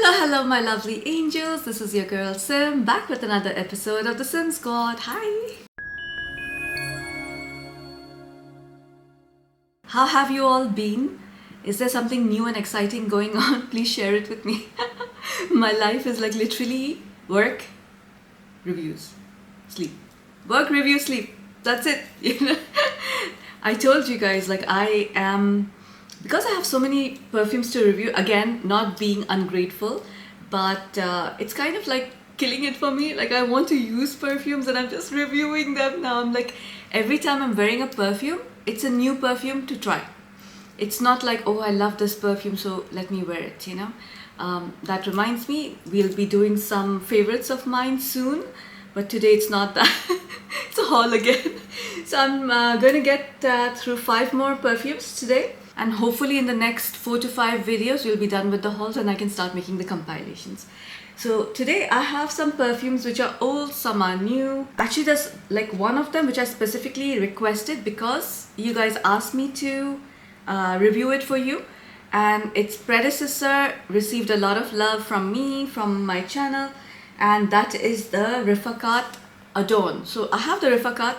Hello my lovely angels, this is your girl Sim, back with another episode of the Sim Squad. Hi! How have you all been? Is there something new and exciting going on? Please share it with me. My life is like literally work, reviews, sleep. Work, review, sleep. That's it. I told you guys, like because I have so many perfumes to review, again, not being ungrateful, but it's kind of like killing it for me. Like I want to use perfumes and I'm just reviewing them now. I'm like, every time I'm wearing a perfume, it's a new perfume to try. It's not like, oh, I love this perfume, so let me wear it, That reminds me, we'll be doing some favorites of mine soon, but today it's not that. It's a haul again. So I'm going to get through 5 more perfumes today. And hopefully in the next 4 to 5 videos, we'll be done with the hauls and I can start making the compilations. So today I have some perfumes which are old, some are new. Actually, there's like one of them which I specifically requested because you guys asked me to review it for you. And its predecessor received a lot of love from me, from my channel. And that is the Rifaaqat Adorn. So I have the Rifaaqat,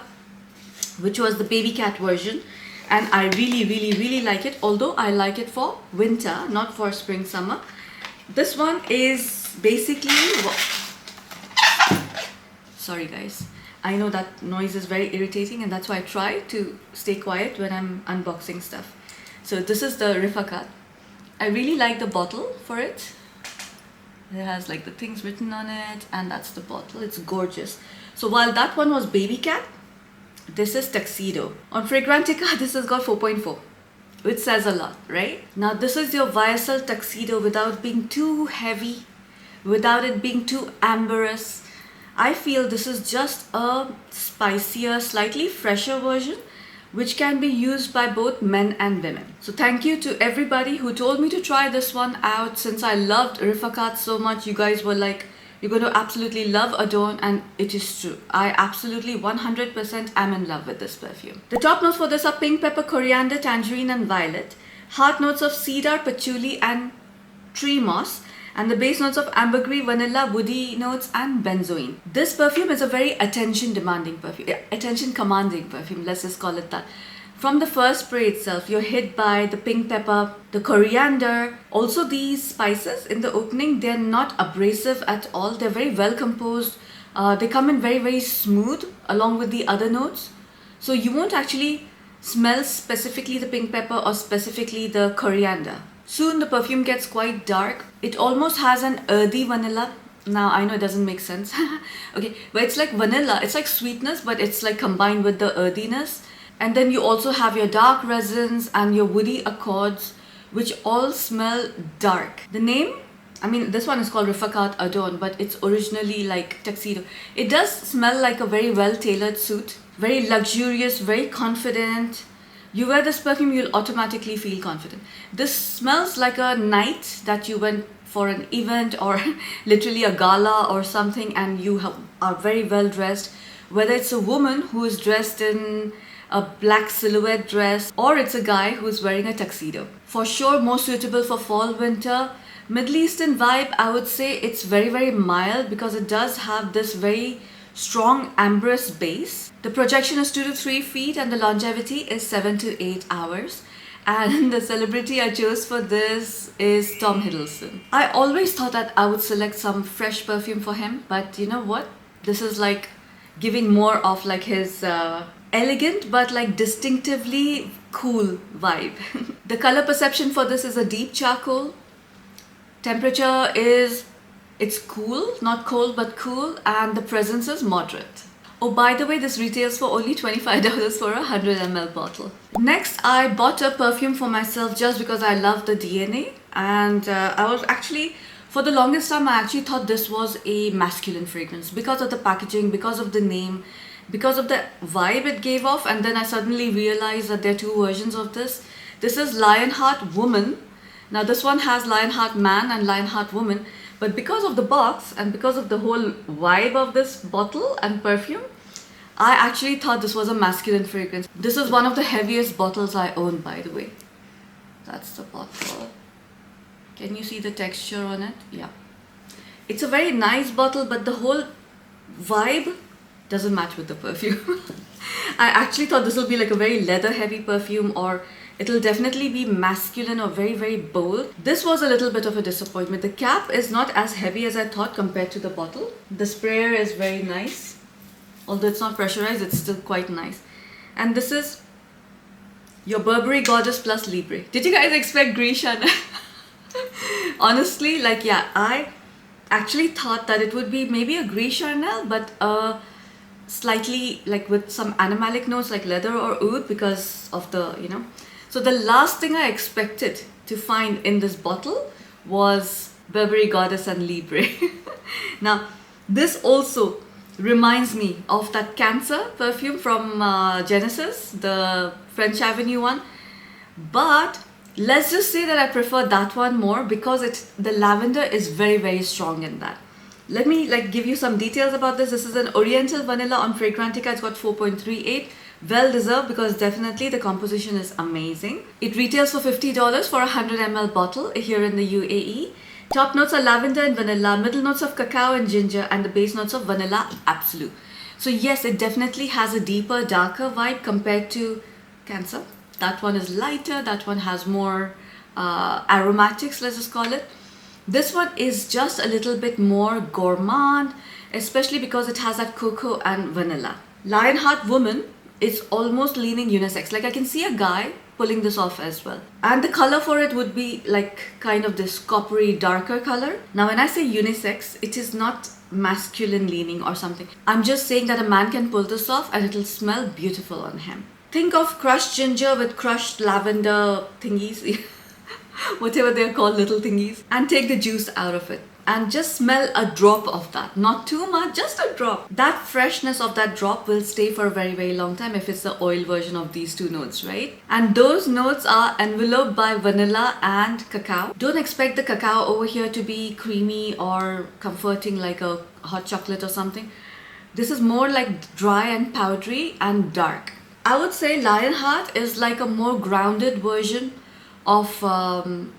which was the baby cat version. And I really like it, although I like it for winter, not for spring, summer. This one is basically... Sorry guys, I know that noise is very irritating and that's why I try to stay quiet when I'm unboxing stuff. So this is the Rifaaqat. I really like the bottle for it. It has like the things written on it and that's the bottle. It's gorgeous. So while that one was baby cat, this is Tuxedo. On Fragrantica, this has got 4.4, which says a lot, right? Now this is your YSL Tuxedo without being too heavy, without it being too amberous. I feel this is just a spicier, slightly fresher version, which can be used by both men and women. So thank you to everybody who told me to try this one out. Since I loved Rifaaqat so much, you guys were like, you're going to absolutely love Adorn, and it is true. I absolutely 100% am in love with this perfume. The top notes for this are pink pepper, coriander, tangerine and violet. Heart notes of cedar, patchouli and tree moss. And the base notes of ambergris, vanilla, woody notes and benzoin. This perfume is a very attention-commanding perfume, let's just call it that. From the first spray itself, you're hit by the pink pepper, the coriander. Also these spices in the opening, they're not abrasive at all. They're very well composed. They come in very smooth along with the other notes. So you won't actually smell specifically the pink pepper or specifically the coriander. Soon the perfume gets quite dark. It almost has an earthy vanilla. Now I know it doesn't make sense. Okay, but it's like vanilla. It's like sweetness, but it's like combined with the earthiness. And then you also have your dark resins and your woody accords, which all smell dark. The name, I mean, this one is called Rifaaqat Adorn, but it's originally like Tuxedo. It does smell like a very well-tailored suit, very luxurious, very confident. You wear this perfume, you'll automatically feel confident. This smells like a night that you went for an event or literally a gala or something, and you are very well dressed. Whether it's a woman who is dressed in a black silhouette dress, or it's a guy who's wearing a tuxedo. For sure, more suitable for fall, winter. Middle Eastern vibe, I would say it's very mild because it does have this very strong amberous base. The projection is 2 to 3 feet and the longevity is 7 to 8 hours. And the celebrity I chose for this is Tom Hiddleston. I always thought that I would select some fresh perfume for him, but you know what? This is like giving more of like his elegant but like distinctively cool vibe. The color perception for this is a deep charcoal. Temperature is, it's cool, not cold but cool, and the presence is moderate. Oh, by the way, this retails for only $25 for a 100 ml bottle. Next, I bought a perfume for myself just because I love the DNA, and I was actually, for the longest time, I actually thought this was a masculine fragrance because of the packaging, because of the name, because of the vibe it gave off. And then I suddenly realized that there are 2 versions of this. This is Lionheart Woman. Now this one has Lionheart Man and Lionheart Woman, but because of the box and because of the whole vibe of this bottle and perfume, I actually thought this was a masculine fragrance. This is one of the heaviest bottles I own, by the way. That's the bottle. Can you see the texture on it? Yeah. It's a very nice bottle, but the whole vibe doesn't match with the perfume. I actually thought this will be like a very leather heavy perfume, or it'll definitely be masculine or very, very bold. This was a little bit of a disappointment. The cap is not as heavy as I thought compared to the bottle. The sprayer is very nice. Although it's not pressurized, it's still quite nice. And this is your Burberry Goddess plus Libre. Did you guys expect Gris Chanel? Honestly, like, yeah, I actually thought that it would be maybe a Gris Chanel, but slightly like with some animalic notes like leather or oud, because of the, you know. So the last thing I expected to find in this bottle was Burberry Goddess and Libre. Now, this also reminds me of that Cancer perfume from Genesis, the French Avenue one. But let's just say that I prefer that one more because the lavender is very, very strong in that. Let me like give you some details about this. This is an Oriental Vanilla on Fragrantica. It's got 4.38. Well deserved, because definitely the composition is amazing. It retails for $50 for a 100 ml bottle here in the UAE. Top notes are lavender and vanilla, middle notes of cacao and ginger, and the base notes of vanilla absolute. So yes, it definitely has a deeper, darker vibe compared to Cancer. That one is lighter, that one has more aromatics, let's just call it. This one is just a little bit more gourmand, especially because it has that cocoa and vanilla. Lionheart Woman is almost leaning unisex. Like, I can see a guy pulling this off as well. And the color for it would be like kind of this coppery, darker color. Now, when I say unisex, it is not masculine leaning or something. I'm just saying that a man can pull this off and it'll smell beautiful on him. Think of crushed ginger with crushed lavender thingies, whatever they're called, little thingies, and take the juice out of it. And just smell a drop of that. Not too much, just a drop. That freshness of that drop will stay for a very, very long time if it's the oil version of these two notes, right? And those notes are enveloped by vanilla and cacao. Don't expect the cacao over here to be creamy or comforting like a hot chocolate or something. This is more like dry and powdery and dark. I would say Lionheart is like a more grounded version of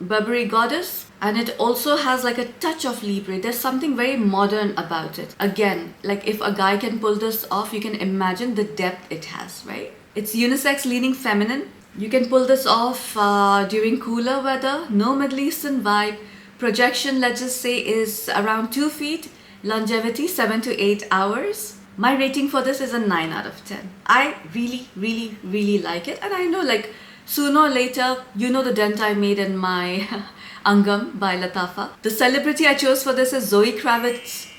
Burberry Goddess. And it also has like a touch of Libre. There's something very modern about it. Again, like if a guy can pull this off, you can imagine the depth it has, right? It's unisex leaning feminine. You can pull this off during cooler weather. No Middle Eastern vibe. Projection, let's just say, is around 2 feet. Longevity, 7 to 8 hours. My rating for this is a 9 out of 10. I really, really, really like it. And I know, like, sooner or later, you know the dent I made in my Angam by Latafa. The celebrity I chose for this is Zoe Kravitz.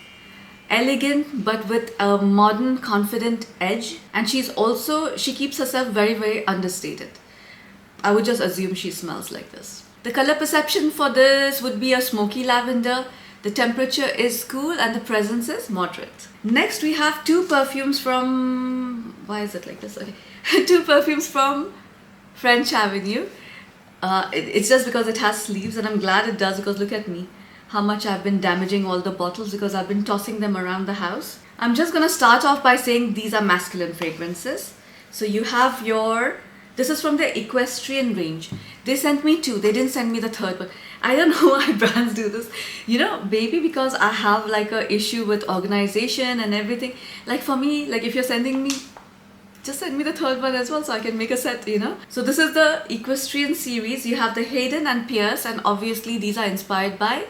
Elegant, but with a modern, confident edge. And she keeps herself very, very understated. I would just assume she smells like this. The color perception for this would be a smoky lavender. The temperature is cool and the presence is moderate. Next, we have two perfumes from... Why is it like this? Okay. Two perfumes from French Avenue. It's just because it has sleeves, and I'm glad it does, because look at me, how much I've been damaging all the bottles because I've been tossing them around the house. I'm just gonna start off by saying these are masculine fragrances. So you have this is from the Equestrian range. They sent me two, they didn't send me the third one. I don't know why brands do this. You know, maybe because I have like a issue with organization and everything. Like for me, like if you're sending me, just send me the third one as well so I can make a set, you know. So this is the Equestrian series. You have the Haydan and Pierce, and obviously these are inspired by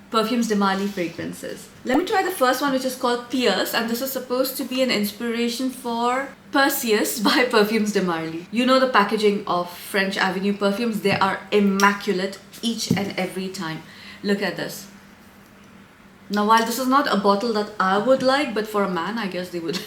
Perfumes de Marly fragrances. Let me try the first one, which is called Pierce, and this is supposed to be an inspiration for Perseus by Perfumes de Marly. You know the packaging of French Avenue perfumes, they are immaculate each and every time. Look at this. Now, while this is not a bottle that I would like, but for a man, I guess they would.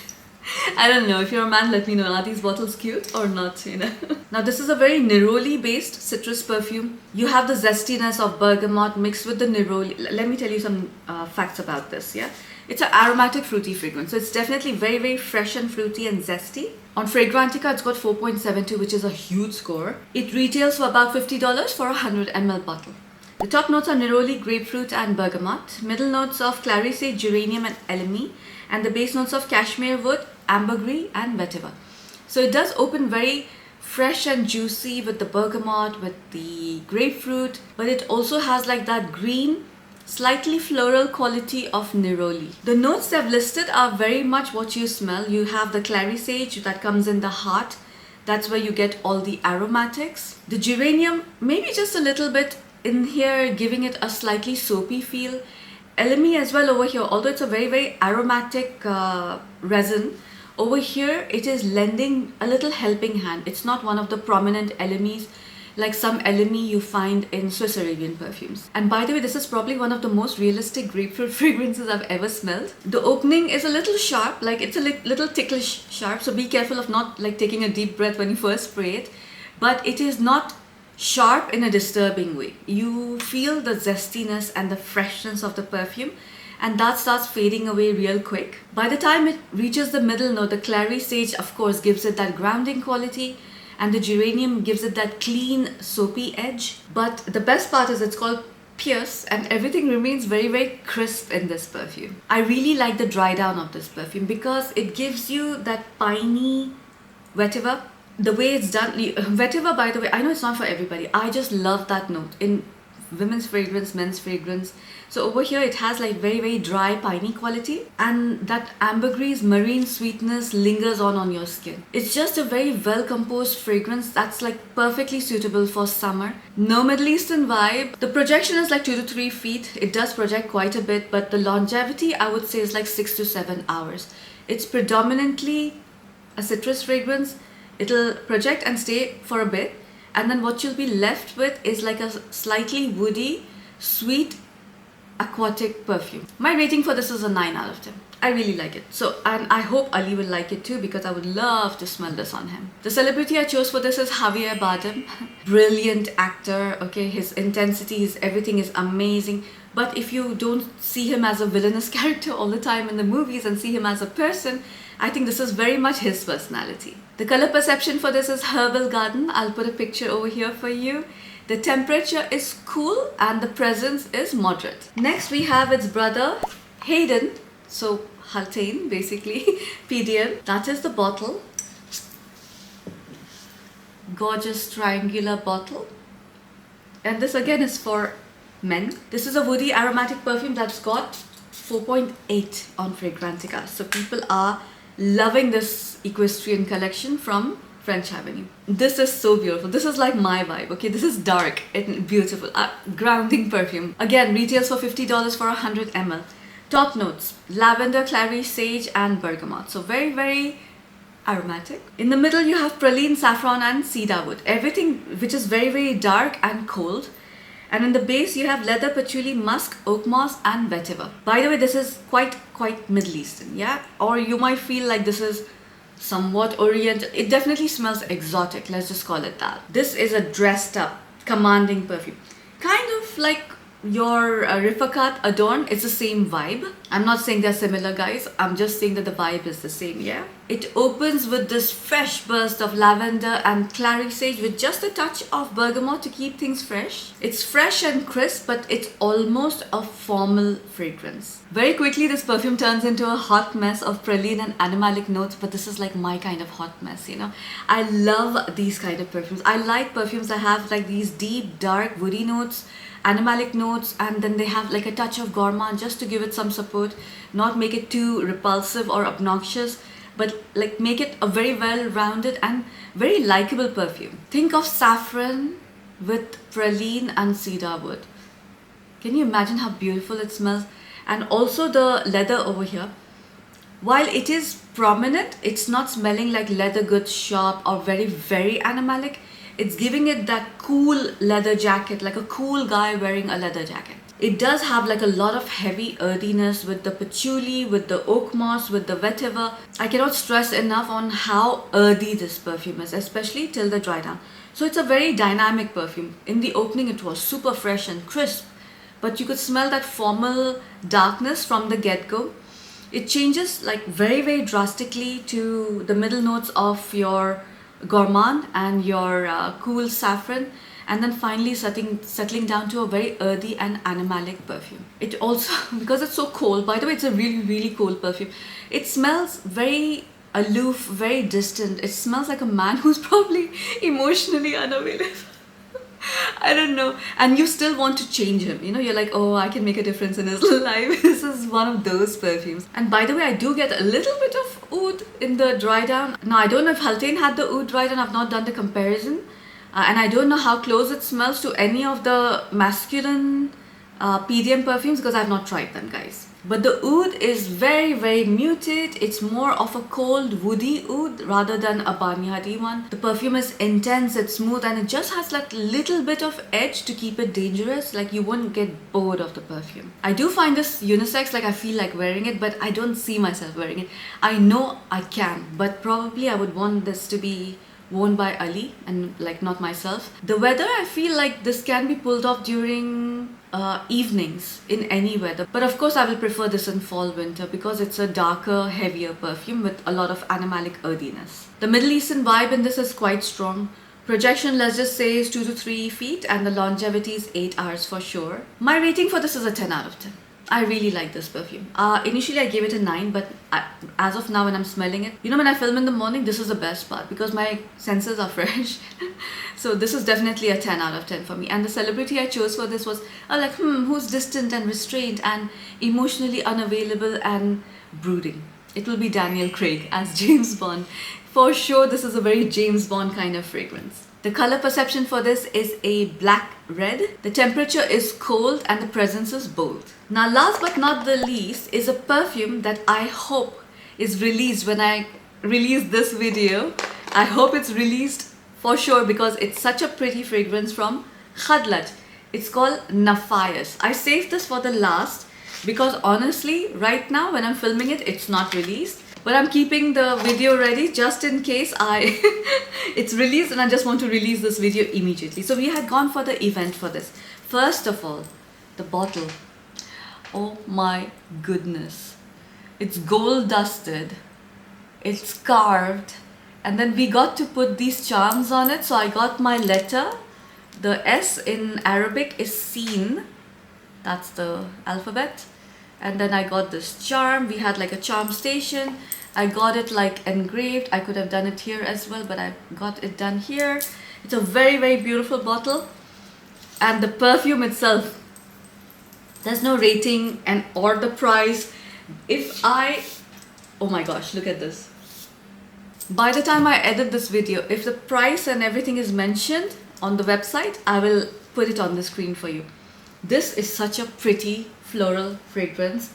I don't know, if you're a man, let me know, are these bottles cute or not, you know. Now this is a very neroli based citrus perfume. You have the zestiness of bergamot mixed with the neroli. Let me tell you some facts about this, yeah. It's an aromatic fruity fragrance, so it's definitely very, very fresh and fruity and zesty. On Fragrantica, it's got 4.72, which is a huge score. It retails for about $50 for a 100 ml bottle. The top notes are neroli, grapefruit and bergamot. Middle notes of clarice, geranium and elemi. And the base notes of cashmere wood, ambergris and vetiver. So it does open very fresh and juicy with the bergamot, with the grapefruit, but it also has like that green, slightly floral quality of neroli. The notes they've listed are very much what you smell. You have the clary sage that comes in the heart. That's where you get all the aromatics. The geranium, maybe just a little bit in here, giving it a slightly soapy feel. Elemi as well over here, although it's a very aromatic resin. Over here, it is lending a little helping hand. It's not one of the prominent elemis like some elemi you find in Swiss Arabian perfumes. And by the way, this is probably one of the most realistic grapefruit fragrances I've ever smelled. The opening is a little sharp, like it's a little ticklish sharp, so be careful of not like taking a deep breath when you first spray it. But it is not sharp in a disturbing way. You feel the zestiness and the freshness of the perfume, and that starts fading away real quick. By the time it reaches the middle note, the clary sage of course gives it that grounding quality, and the geranium gives it that clean soapy edge. But the best part is it's called Pierce, and everything remains very crisp in this perfume. I really like the dry down of this perfume because it gives you that piney vetiver. The way it's done, vetiver, by the way, I know it's not for everybody. I just love that note in women's fragrance, men's fragrance. So over here it has like very dry piney quality, and that ambergris marine sweetness lingers on your skin. It's just a very well composed fragrance that's like perfectly suitable for summer. No Middle Eastern vibe. The projection is like 2 to 3 feet. It does project quite a bit, but the longevity I would say is like 6 to 7 hours. It's predominantly a citrus fragrance. It'll project and stay for a bit, and then what you'll be left with is like a slightly woody, sweet, aquatic perfume. My rating for this is a 9 out of 10. I really like it. So, and I hope Ali will like it too, because I would love to smell this on him. The celebrity I chose for this is Javier Bardem. Brilliant actor, okay, his intensity, his everything is amazing. But if you don't see him as a villainous character all the time in the movies and see him as a person, I think this is very much his personality. The color perception for this is Herbal Garden. I'll put a picture over here for you. The temperature is cool and the presence is moderate. Next we have its brother Haydan, so Haltain basically, PDM. That is the bottle. Gorgeous triangular bottle. And this again is for men. This is a woody aromatic perfume that's got 4.8 on Fragrantica. So people are loving this equestrian collection from French Avenue. This is so beautiful. This is like my vibe, okay? This is dark and beautiful. Grounding perfume. Again, retails for $50 for 100 ml. Top notes: lavender, clary, sage and bergamot. So very aromatic. In the middle you have praline, saffron and cedarwood. Everything which is very dark and cold. And in the base you have leather, patchouli, musk, oak moss and vetiver. By the way, this is quite Middle Eastern, yeah? Or you might feel like this is somewhat Oriental. It definitely smells exotic, let's just call it that. This is a dressed up, commanding perfume. Kind of like your Rifaaqat Adorn. It's the same vibe. I'm not saying they're similar, guys. I'm just saying that the vibe is the same, yeah? It opens with this fresh burst of lavender and clary sage with just a touch of bergamot to keep things fresh. It's fresh and crisp, but it's almost a formal fragrance. Very quickly, this perfume turns into a hot mess of praline and animalic notes, but this is like my kind of hot mess, you know? I love these kind of perfumes. I like perfumes that have like these deep, dark, woody notes, animalic notes, and then they have like a touch of gourmand just to give it some support, not make it too repulsive or obnoxious, but like make it a very well-rounded and very likable perfume. Think of saffron with praline and cedarwood. Can you imagine how beautiful it smells? And also the leather over here. While it is prominent, it's not smelling like leather goods shop or very animalic. It's giving it that cool leather jacket, like a cool guy wearing a leather jacket. It does have like a lot of heavy earthiness with the patchouli, with the oak moss, with the vetiver. I cannot stress enough on how earthy this perfume is, especially till the dry down. So it's a very dynamic perfume. In the opening it was super fresh and crisp, but you could smell that formal darkness from the get-go. It changes like very drastically to the middle notes of your gourmand and your cool saffron, and then finally settling down to a very earthy and animalic perfume. It also, because it's so cold, by the way, it's a really cold perfume. It smells very aloof, very distant. It smells like a man who's probably emotionally unavailable. I don't know. And you still want to change him. You know, you're like, oh, I can make a difference in his life. This is one of those perfumes. And by the way, I do get a little bit of oud in the dry down. Now, I don't know if Haydan had the oud dry down. I've not done the comparison. And I don't know how close it smells to any of the masculine PDM perfumes because I've not tried them, guys. But the oud is very, very muted. It's more of a cold, woody oud rather than a barnyardy one. The perfume is intense, it's smooth, and it just has like little bit of edge to keep it dangerous. Like you wouldn't get bored of the perfume. I do find this unisex, like I feel like wearing it, but I don't see myself wearing it. I know I can, but probably I would want this to be worn by Ali and like not myself. The weather, I feel like this can be pulled off during evenings in any weather, but of course I will prefer this in fall winter because it's a darker, heavier perfume with a lot of animalic earthiness. The Middle Eastern vibe in this is quite strong. Projection, let's just say, is 2 to 3 feet, and the longevity is 8 hours for sure. My rating for this is a 10 out of 10. I really like this perfume. Initially I gave it a 9, but as of now when I'm smelling it, you know, when I film in the morning, this is the best part because my senses are fresh. So this is definitely a 10 out of 10 for me. And the celebrity I chose for this was like, who's distant and restrained and emotionally unavailable and brooding. It will be Daniel Craig as James Bond. For sure, this is a very James Bond kind of fragrance. The color perception for this is a black red. The temperature is cold and the presence is bold. Now last but not the least is a perfume that I hope is released when I release this video. I hope it's released for sure because it's such a pretty fragrance from Khadlaj. It's called Nafais. I saved this for the last because honestly right now when I'm filming it, it's not released. But I'm keeping the video ready just in case it's released and I just want to release this video immediately. So we had gone for the event for this. First of all, the bottle. Oh my goodness. It's gold dusted. It's carved. And then we got to put these charms on it. So I got my letter. The S in Arabic is seen. That's the alphabet. And then I got this charm. We had like a charm station. I got it like engraved. I could have done it here as well, but I got it done here. It's a very, very beautiful bottle. And the perfume itself, there's no rating and or the price. Oh my gosh, look at this. By the time I edit this video, if the price and everything is mentioned on the website, I will put it on the screen for you. This is such a pretty floral fragrance.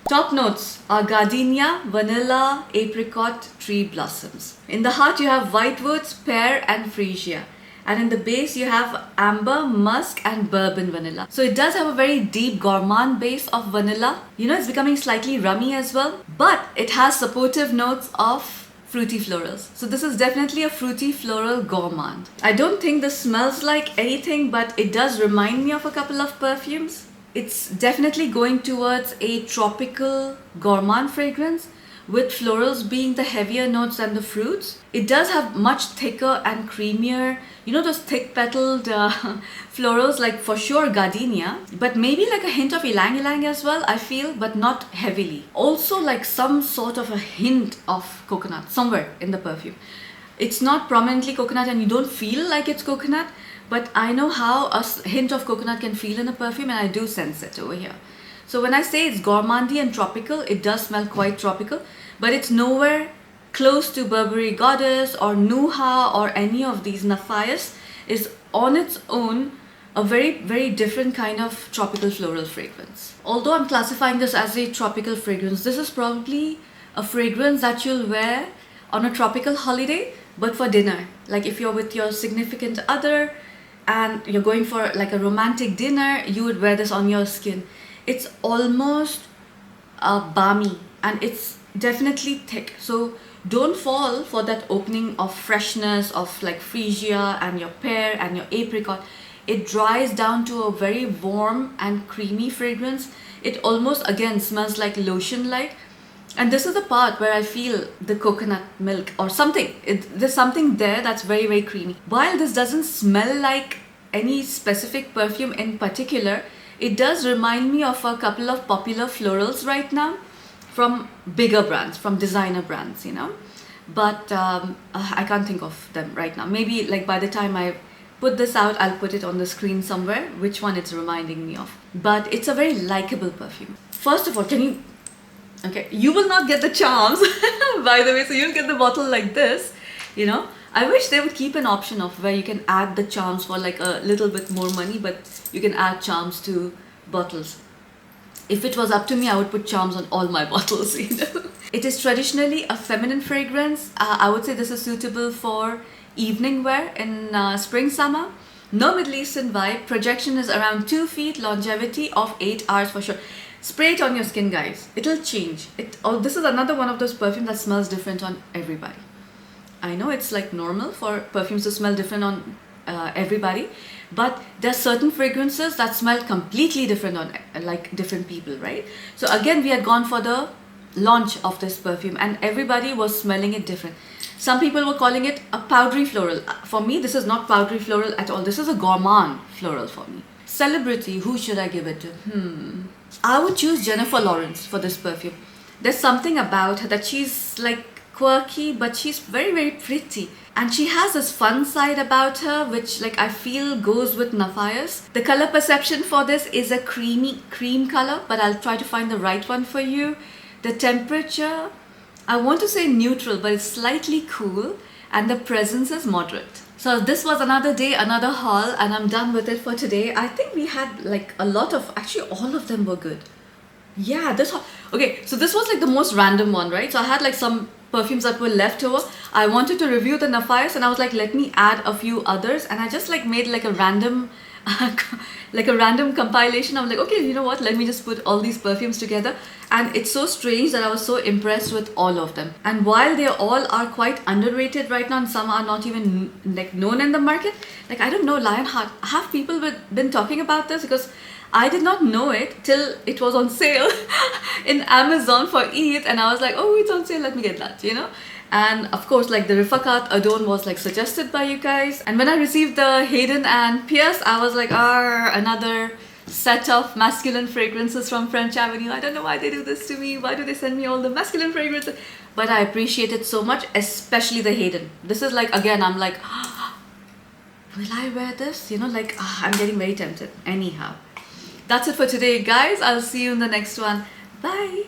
Top notes are gardenia, vanilla, apricot, tree blossoms. In the heart you have whitewoods, pear and freesia. And in the base you have amber, musk and bourbon vanilla. So it does have a very deep gourmand base of vanilla. You know, it's becoming slightly rummy as well. But it has supportive notes of fruity florals. So this is definitely a fruity floral gourmand. I don't think this smells like anything, but it does remind me of a couple of perfumes. It's definitely going towards a tropical gourmand fragrance with florals being the heavier notes than the fruits. It does have much thicker and creamier, you know, those thick petaled florals, like for sure gardenia, but maybe like a hint of ylang ylang as well, I feel, but not heavily. Also like some sort of a hint of coconut somewhere in the perfume. It's not prominently coconut and you don't feel like it's coconut, but I know how a hint of coconut can feel in a perfume and I do sense it over here. So when I say it's gourmandy and tropical, it does smell quite tropical, but it's nowhere close to Burberry Goddess or Nuha or any of these. Nafais is on its own a very, very different kind of tropical floral fragrance. Although I'm classifying this as a tropical fragrance, this is probably a fragrance that you'll wear on a tropical holiday, but for dinner. Like if you're with your significant other and you're going for like a romantic dinner, you would wear this on your skin. It's almost balmy and it's definitely thick. So don't fall for that opening of freshness of like freesia and your pear and your apricot. It dries down to a very warm and creamy fragrance. It almost again smells like lotion like. And this is the part where I feel the coconut milk or something. There's something there that's very, very creamy. While this doesn't smell like any specific perfume in particular, it does remind me of a couple of popular florals right now. from bigger brands, from designer brands, you know. But I can't think of them right now. Maybe like by the time I put this out, I'll put it on the screen somewhere, which one it's reminding me of. But it's a very likable perfume. First of all, okay, you will not get the charms, by the way, so you'll get the bottle like this, you know. I wish they would keep an option of where you can add the charms for like a little bit more money, but you can add charms to bottles. If it was up to me, I would put charms on all my bottles, you know. It is traditionally a feminine fragrance. I would say this is suitable for evening wear in spring, summer. No Middle Eastern vibe. Projection is around 2 feet. Longevity of 8 hours for sure. Spray it on your skin, guys. It'll change. This is another one of those perfumes that smells different on everybody. I know it's like normal for perfumes to smell different on everybody, but there are certain fragrances that smell completely different on like different people, right? So again, we had gone for the launch of this perfume and everybody was smelling it different. Some people were calling it a powdery floral. For me, this is not powdery floral at all. This is a gourmand floral for me. Celebrity, who should I give it to? I would choose Jennifer Lawrence for this perfume. There's something about her that she's like quirky, but she's very, very pretty. And she has this fun side about her, which like I feel goes with Nafais. The color perception for this is a creamy cream color, but I'll try to find the right one for you. The temperature, I want to say neutral, but it's slightly cool. And the presence is moderate. So this was another day, another haul, and I'm done with it for today. I think we had like a lot of, actually all of them were good. Yeah, okay, so this was like the most random one, right? So I had like some perfumes that were left over. I wanted to review the Nafais and I was like, let me add a few others, and I just like made like a random compilation. I'm like, okay, you know what, let me just put all these perfumes together. And it's so strange that I was so impressed with all of them. And while they all are quite underrated right now and some are not even like known in the market, like I don't know, Lionheart, have people been talking about this? Because I did not know it till it was on sale in Amazon for Eid, and I was like, oh, it's on sale, let me get that, you know. And of course, like the Rifaaqat Adorn was like suggested by you guys, and when I received the Haydan and Pierce, I was like, another set of masculine fragrances from French Avenue. I don't know why they do this to me. Why do they send me all the masculine fragrances? But I appreciate it so much, especially the Haydan. This is like, again, I'm like, will I wear this? You know, like, I'm getting very tempted. Anyhow, that's it for today, guys. I'll see you in the next one. Bye.